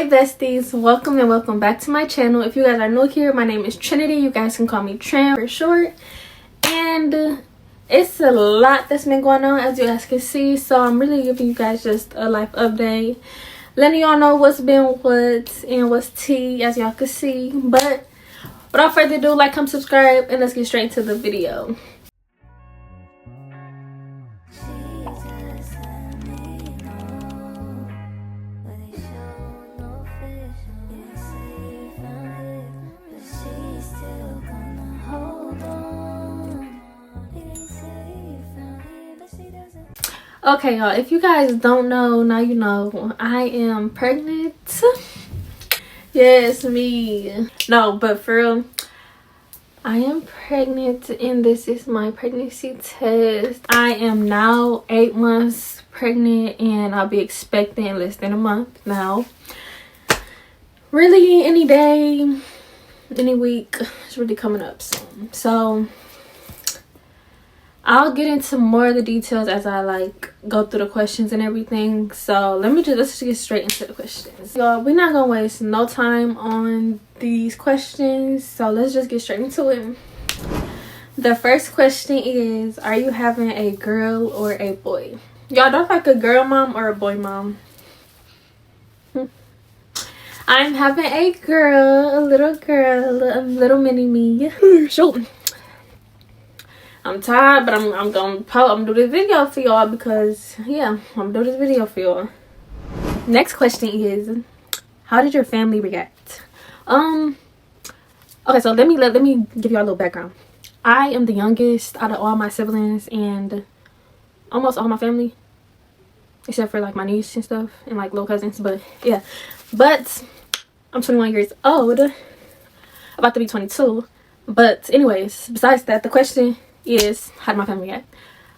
Hey besties, welcome and welcome back to my channel. If you guys are new here, my name is Trinity. You guys can call me Tran for short. And it's a lot that's been going on, as you guys can see, so I'm really giving you guys just a life update, letting y'all know what's been what and what's tea, as y'all can see. But without further ado, like, comment, subscribe, and let's get straight into the video. Okay, y'all, if you guys don't know, now you know. I am pregnant. Yes, me. No, but for real, I am pregnant, and this is my pregnancy test. I am now 8 months pregnant, and I'll be expecting in less than a month now. Really, any day, any week, it's really coming up soon. So I'll get into more of the details as I go through the questions and everything. So let's just get straight into the questions. Y'all, we're not gonna waste no time on these questions, so let's just get straight into it. The first question is, are you having a girl or a boy? Y'all don't like a girl mom or a boy mom? I'm having a girl, a little mini me. Shoot. I'm tired, but I'm gonna do this video for y'all because, yeah, I'm gonna do this video for y'all. Next question is, how did your family react? Okay, so let me give y'all a little background. I am the youngest out of all my siblings and almost all my family, except for my niece and stuff and little cousins. But yeah, but I'm 21 years old, about to be 22. But anyways, besides that, the question is, how did my family react?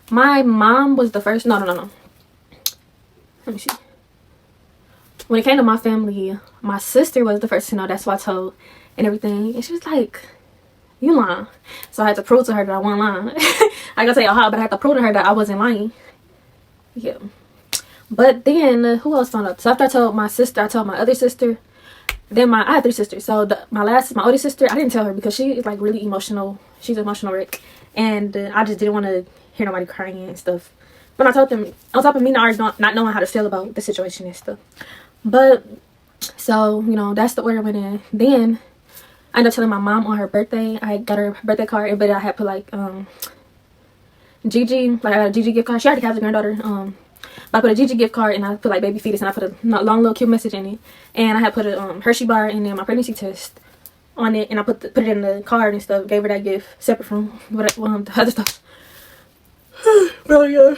My mom was the first. No. Let me see. When it came to my family, my sister was the first to know. That's what I told and everything. And she was like, you lying. So I had to prove to her that I wasn't lying. I gotta tell y'all how, but I had to prove to her that I wasn't lying. Yeah. But then, who else found out? So after I told my sister, I told my other sister. Then I had 3 sisters. So my oldest sister, I didn't tell her because she is really emotional. She's an emotional wreck. And I just didn't want to hear nobody crying and stuff. But I told them, on top of me not knowing how to feel about the situation and stuff. But, so, that's the order I went in. Then, I ended up telling my mom on her birthday. I got her birthday card, but I had put, Gigi, I got a Gigi gift card. She already has a granddaughter. But I put a Gigi gift card, and I put, baby fetus, and I put a long little cute message in it. And I had put a Hershey bar and then my pregnancy test on it, and I put it in the card and stuff. Gave her that gift separate from the other stuff. Bro, yeah.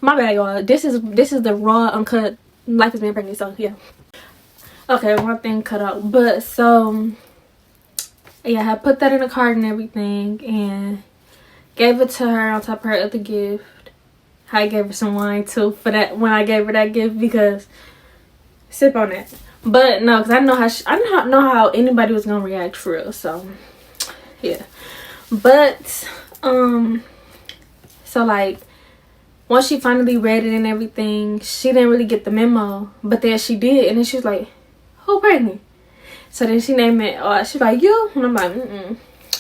My bad, y'all. This is the raw, uncut life of being pregnant. So yeah. Okay, one thing cut out, but so yeah, I put that in the card and everything, and gave it to her on top of her other gift. I gave her some wine too for that when I gave her that gift, because sip on it. But no, because I didn't know how anybody was gonna react for real. So yeah. But so once she finally read it and everything, she didn't really get the memo, but then she did, and then she was like, who pregnant? So then she named it, she's like, you? And I'm like,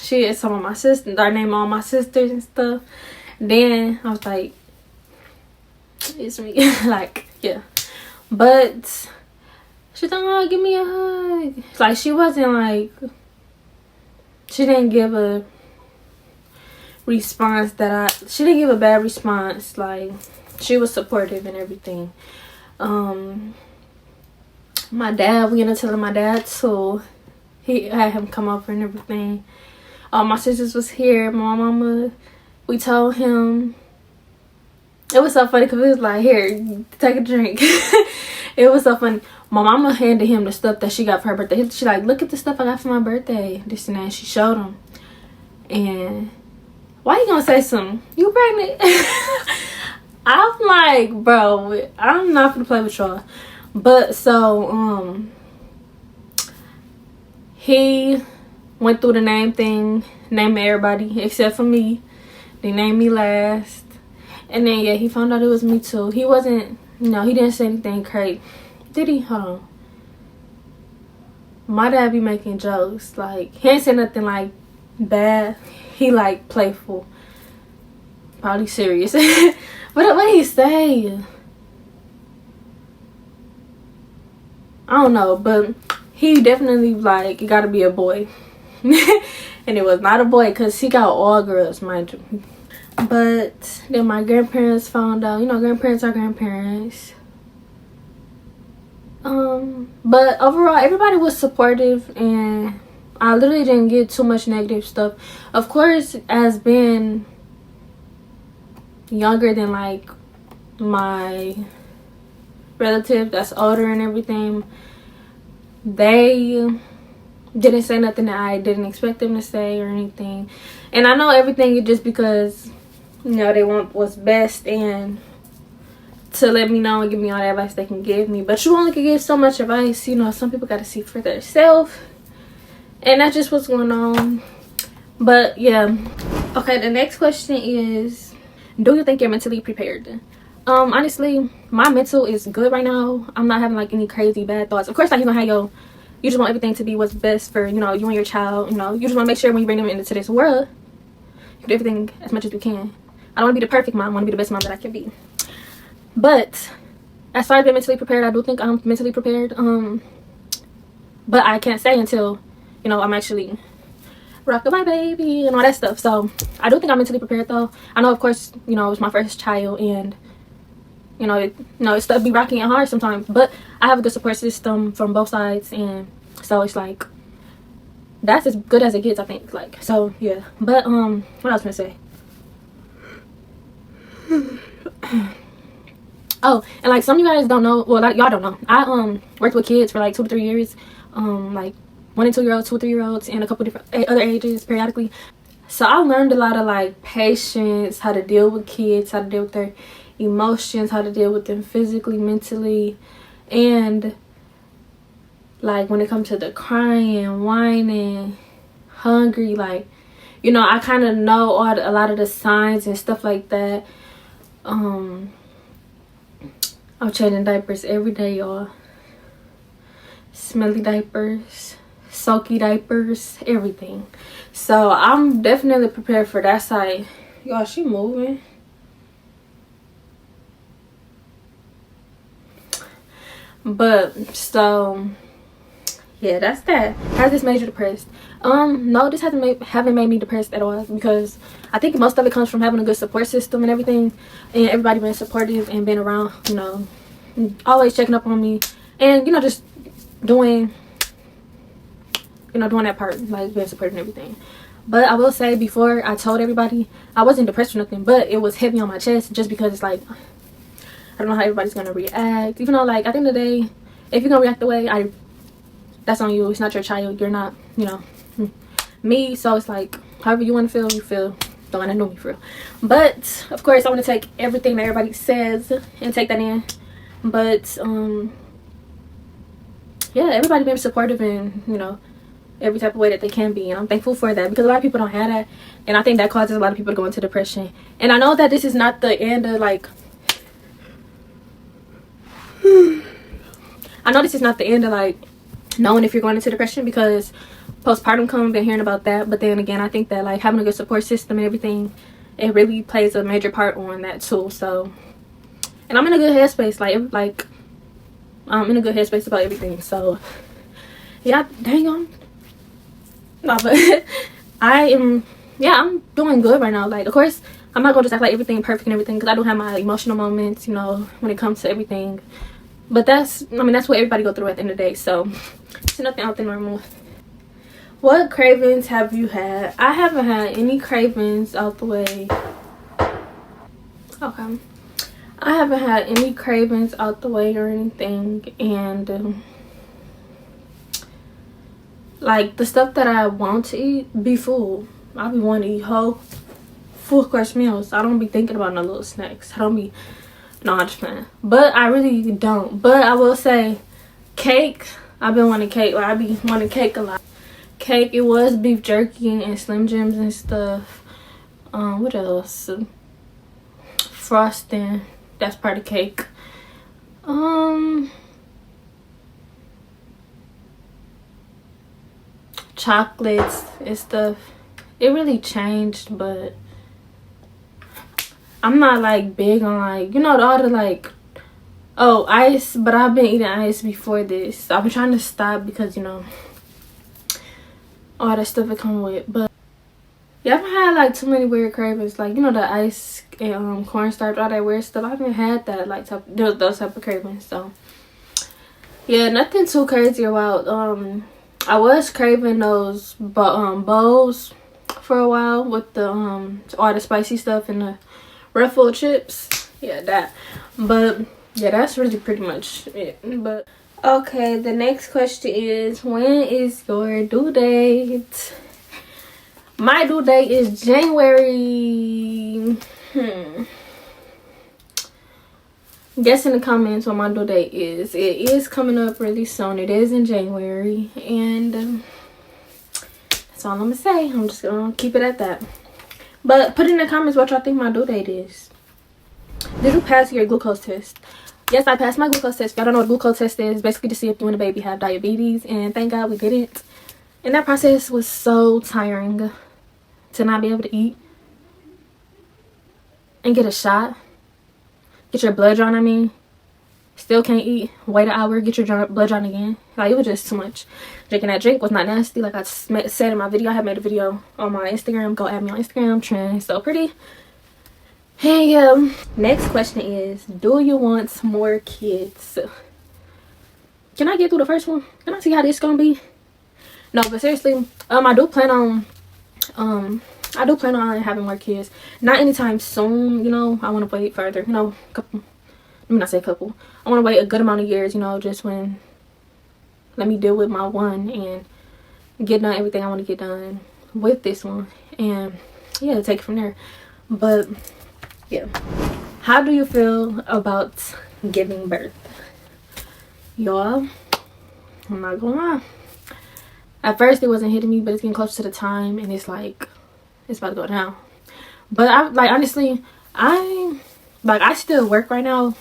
she is some of my sisters. I named all my sisters and stuff. Then I was like, it's me. Yeah. But she thought, oh, give me a hug. She wasn't she didn't give a response she didn't give a bad response. She was supportive and everything. My dad, we ended up telling my dad too. He had him come over and everything. All my sisters was here. My mama, we told him. It was so funny because it was here, take a drink. It was so funny. My mama handed him the stuff that she got for her birthday. She look at the stuff I got for my birthday. This and that. She showed him. And why you gonna say something? You pregnant? I'm like, bro, I'm not gonna play with y'all. But so he went through the name thing, named everybody except for me. They named me last. And then, yeah, he found out it was me too. He wasn't, he didn't say anything crazy. did he? Hold on. My dad be making jokes. Like, he ain't say nothing like bad. He like playful. Probably serious. What did he say? I don't know, but he definitely like, it gotta be a boy. And it was not a boy, because he got all girls, mind you. But then my grandparents found out. You know, grandparents are grandparents. But overall, everybody was supportive, and I literally didn't get too much negative stuff. Of course, as being younger than like my relative that's older and everything, they didn't say nothing that I didn't expect them to say or anything. And I know everything is just because, you know, they want what's best and to let me know and give me all the advice they can give me. But you only can give so much advice. You know, some people got to see for themselves, and that's just what's going on. But yeah, okay, the next question is, do you think you're mentally prepared? Honestly, my mental is good right now. I'm not having like any crazy bad thoughts. Of course, like, you're gonna have you just want everything to be what's best for, you know, you and your child. You know, you just want to make sure when you bring them into this world, you do everything as much as you can. I don't want to be the perfect mom. I want to be the best mom that I can be. But as far as being mentally prepared, I do think I'm mentally prepared. But I can't say until, you know, I'm actually rocking my baby and all that stuff. So I do think I'm mentally prepared, though. I know, of course, you know, it's my first child, and it's stuff be rocking and hard sometimes. But I have a good support system from both sides, and so it's like, that's as good as it gets, I think. Like, so yeah. But what else was I gonna say? Oh, and like, some of you guys don't know, well, like, y'all don't know, I worked with kids for like 2 to 3 years, like 1 and 2 year olds, 2 or 3 year olds, and a couple different other ages periodically. So I learned a lot of like patience, how to deal with kids, how to deal with their emotions, how to deal with them physically, mentally, and like when it comes to the crying, whining, hungry, like, you know, I kind of know a lot of the signs and stuff like that. I'm changing diapers every day, y'all. Smelly diapers, soaky diapers, everything. So I'm definitely prepared for that side. Y'all, she moving. But so yeah, that's that. Has this made you depressed? No, this haven't made me depressed at all, because I think most of it comes from having a good support system and everything, and everybody being supportive and being around, you know, always checking up on me, and, you know, just doing that part, like being supportive and everything. But I will say, before I told everybody, I wasn't depressed or nothing, but it was heavy on my chest, just because it's like, I don't know how everybody's gonna react. Even though, like, at the end of the day, if you're gonna react the way that's on you. It's not your child. You're not, you know, me. So it's like, however you want to feel, you feel. Don't want to know me for real. But of course, I want to take everything that everybody says and take that in. But yeah, everybody being supportive in, you know, every type of way that they can be, and I'm thankful for that, because a lot of people don't have that, and I think that causes a lot of people to go into depression. And I know that this is not the end of, like, I know this is not the end of, like, knowing if you're going into depression, because postpartum come, been hearing about that. But then again, I think that, like, having a good support system and everything, it really plays a major part on that too. So, and I'm in a good headspace, like I'm in a good headspace about everything. So yeah, dang on. No, but I'm doing good right now. Like, of course, I'm not gonna just act like everything perfect and everything, because I do have my emotional moments, you know, when it comes to everything. But that's what everybody go through at the end of the day. So it's nothing out the normal. What cravings have you had? I haven't had any cravings out the way. Okay. I haven't had any cravings out the way or anything. And like, the stuff that I want to eat be full. I be wanting to eat whole full course meals. I don't be thinking about no little snacks. No, I'm just playing. But I really don't. But I will say, cake. I've been wanting cake. Like, I be wanting cake a lot. Cake. It was beef jerky and Slim Jims and stuff. What else? Frosting. That's part of cake. chocolates and stuff, it really changed. But I'm not like big on like, you know, all the like, oh, ice. But I've been eating ice before this. I've been trying to stop because, you know, all that stuff it come with. But yeah, I haven't had like too many weird cravings, like, you know, the ice and cornstarch, all that weird stuff. I haven't had that like those type of cravings. So yeah, nothing too crazy about. I was craving those bowls for a while with the all the spicy stuff and the Ruffled chips. Yeah, that. But yeah, that's really pretty much it. But okay, the next question is, when is your due date? My due date is January. Guess in the comments what my due date is. It is coming up really soon. It is in January, and that's all I'm gonna say. I'm just gonna keep it at that. But put in the comments what y'all think my due date is. Did you pass your glucose test? Yes, I passed my glucose test. Y'all don't know what a glucose test is. Basically to see if you and the baby have diabetes, and thank God we didn't. And that process was so tiring, to not be able to eat and get a shot, get your blood drawn. I mean, still can't eat, wait an hour, get your blood drawn again. Like, it was just too much. Drinking that drink was not nasty. Like I said in my video, I have made a video on my Instagram. Go add me on Instagram. Trend so pretty. Hey, next question is, do you want more kids? Can I get through the first one? Can I see how this gonna be? No, but seriously, I do plan on having more kids. Not anytime soon, you know. I want to wait further, you know, let me not say couple. I want to wait a good amount of years, you know, just when, let me deal with my one and get done everything I want to get done with this one, and yeah, take it from there. But yeah, how do you feel about giving birth? Y'all, I'm not gonna lie, at first it wasn't hitting me, but it's getting close to the time and it's like, it's about to go down. But I like, honestly, I still work right now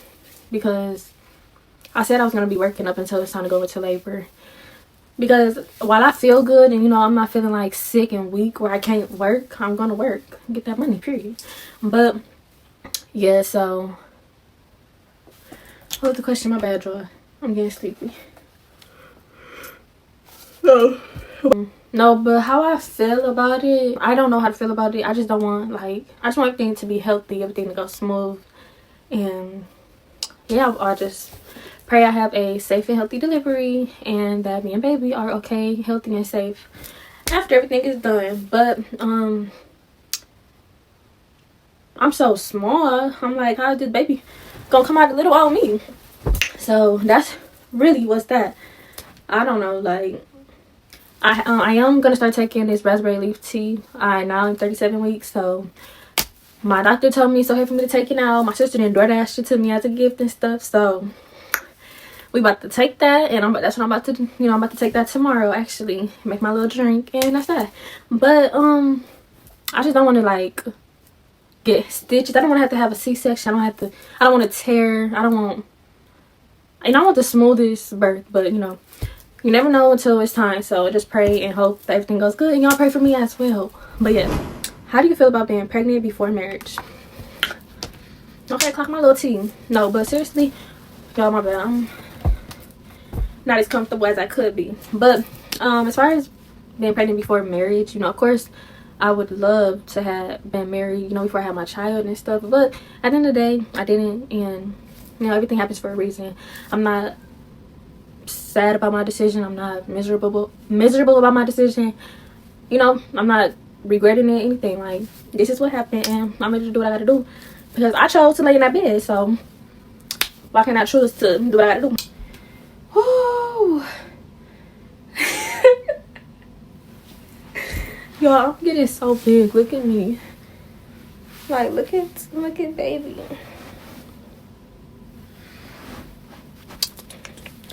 because I said I was gonna be working up until it's time to go into labor. Because while I feel good and, you know, I'm not feeling like sick and weak where I can't work, I'm gonna work, get that money, period. But yeah, so what was the question? My bad, Joy. I'm getting sleepy. No, but how I feel about it, I don't know how to feel about it. I just don't want, like, I just want everything to be healthy, everything to go smooth. And yeah, I just pray I have a safe and healthy delivery and that me and baby are okay, healthy and safe after everything is done. But I'm so small. I'm like, how is this baby gonna come out a little on me? So that's really what's that. I don't know, like, I am gonna start taking this raspberry leaf tea. I now am 37 weeks, so my doctor told me it's okay for me to take it now. My sister didn't DoorDash it to me as a gift and stuff, so we about to take that, and that's what I'm about to, you know, I'm about to take that tomorrow, actually, make my little drink, and that's that. But I just don't want to like get stitches. I don't want to have a C-section. I don't want to tear. I want the smoothest birth, but you know, you never know until it's time. So just pray and hope that everything goes good, and y'all pray for me as well. But yeah, how do you feel about being pregnant before marriage? Okay, clock my little tea. No, but seriously, y'all, my bad, I'm not as comfortable as I could be. But as far as being pregnant before marriage, you know, of course I would love to have been married, you know, before I had my child and stuff. But at the end of the day, I didn't, and you know, everything happens for a reason. I'm not sad about my decision. I'm not miserable about my decision. You know, I'm not regretting it, anything. Like, this is what happened, and I'm ready to do what I gotta do because I chose to lay in that bed. So why can't I choose to do what I gotta do? Woo. Y'all, I'm getting so big. Look at me. Like, look at baby.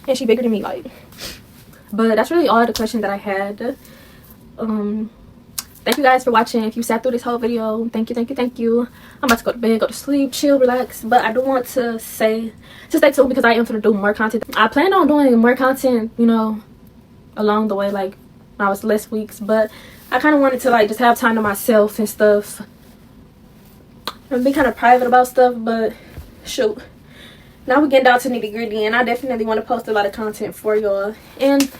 And she bigger than me, like. But that's really all the questions that I had. Thank you guys for watching. If you sat through this whole video, thank you. I'm about to go to bed, go to sleep, chill, relax. But I do want to say to stay tuned because I am gonna do more content. I plan on doing more content, you know, along the way, like when I was less weeks, but I kind of wanted to like just have time to myself and stuff and be kind of private about stuff. But shoot, now we're getting down to nitty gritty, and I definitely want to post a lot of content for y'all and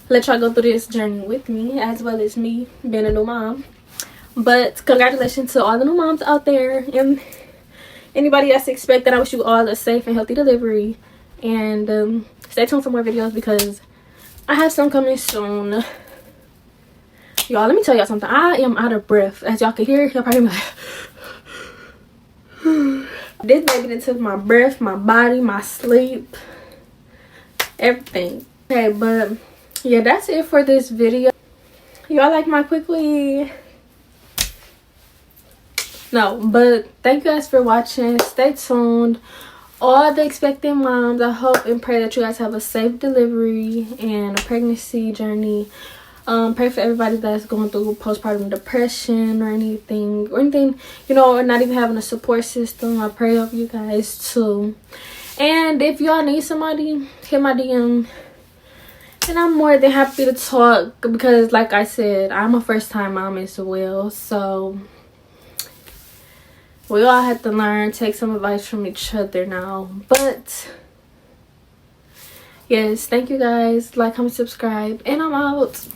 let y'all go through this journey with me, as well as me being a new mom. But congratulations to all the new moms out there, and anybody that's expecting, I wish you all a safe and healthy delivery. And stay tuned for more videos because I have some coming soon. Y'all, let me tell y'all something. I am out of breath. As y'all can hear, y'all probably be like this baby done took my breath, my body, my sleep, everything. Okay, but yeah, that's it for this video. Y'all like my quickly? No, but thank you guys for watching. Stay tuned. All the expecting moms, I hope and pray that you guys have a safe delivery and a pregnancy journey. Pray for everybody that's going through postpartum depression or anything, you know, or not even having a support system. I pray for you guys too. And if y'all need somebody, hit my DM, and I'm more than happy to talk because, like I said, I'm a first-time mom as well. So we all have to learn, take some advice from each other now. But yes, thank you guys. Like, comment, subscribe, and I'm out.